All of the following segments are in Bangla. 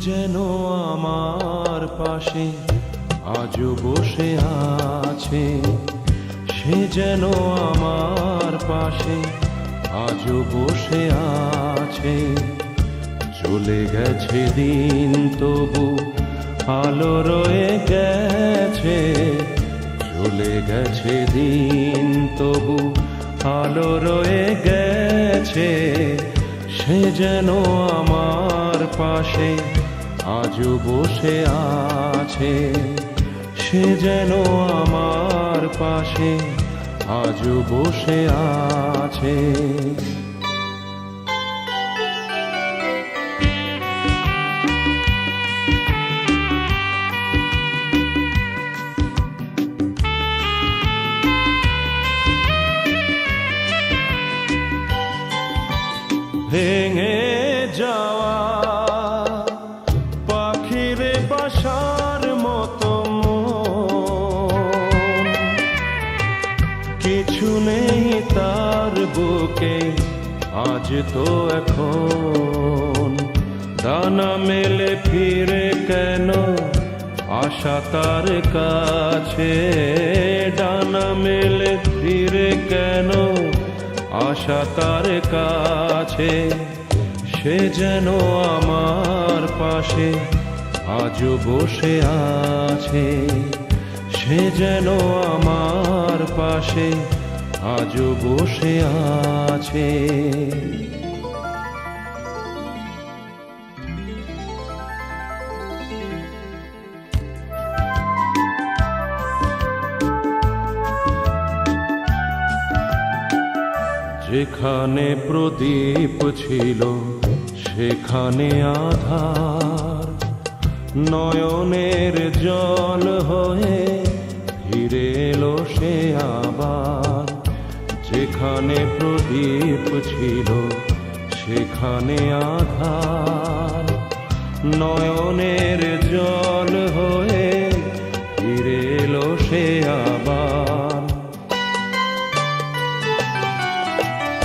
যেন আমার পাশে আজও বসে আছে, সে যেন আমার পাশে আজও বসে আছে। চলে গেছে দিন তবু আলো রয়ে গেছে, চলে গেছে দিন তবু আলো রয়ে গেছে। সে যেন আমার পাশে আজও বসে আছে, সে যেন আমার পাশে আজও বসে আছে। ভেঙে যাওয়া পাখির বাসার মতো কিছু নেই তার বুকে আজ তো এখন। ডানা মেলে ফিরে কেন আশা তার কাছে, ডানা মেলে ফিরে কেন আশা তার কাছে। সে যেন আমার পাশে আজও বসে আছে, সে যেন আমার পাশে আজও বসে আছে। যেখানে প্রদীপ ছিল সেখানে আধার, নয়নের জল হয়ে ফিরে এলো সে আবার। যেখানে প্রদীপ ছিল সেখানে আধার, নয়নের জল হয়ে ফিরে এলো সে আবার।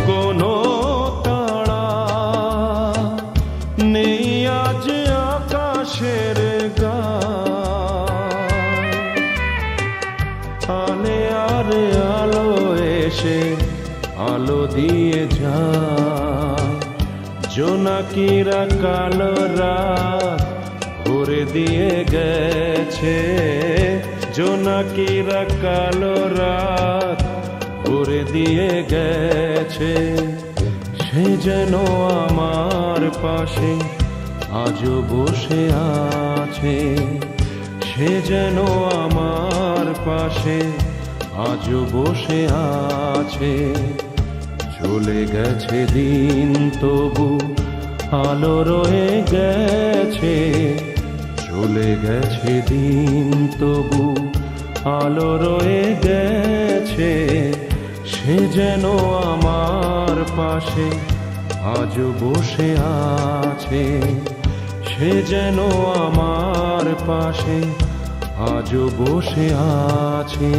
কোনো তারা নেই আজ আকাশের গায়ে, আলে আরে আলো এসে আলো দিয়ে যায়। জোনাকিরা কালো রাত ভরে দিয়ে গেছে, জোনাকিরা কালো রাত ভরে দিয়ে গেছে। সে যেন আমার পাশে আজও বসে আছে, সে যেন আমার পাশে আজও বসে আছে। চলে গেছে দিন তবু আলো রয়ে গেছে, চলে গেছে দিন তবু আলো রয়ে গেছে। সে যেন আমার পাশে আজও বসে আছে, সে যেন আমার পাশে আজও বসে আছে।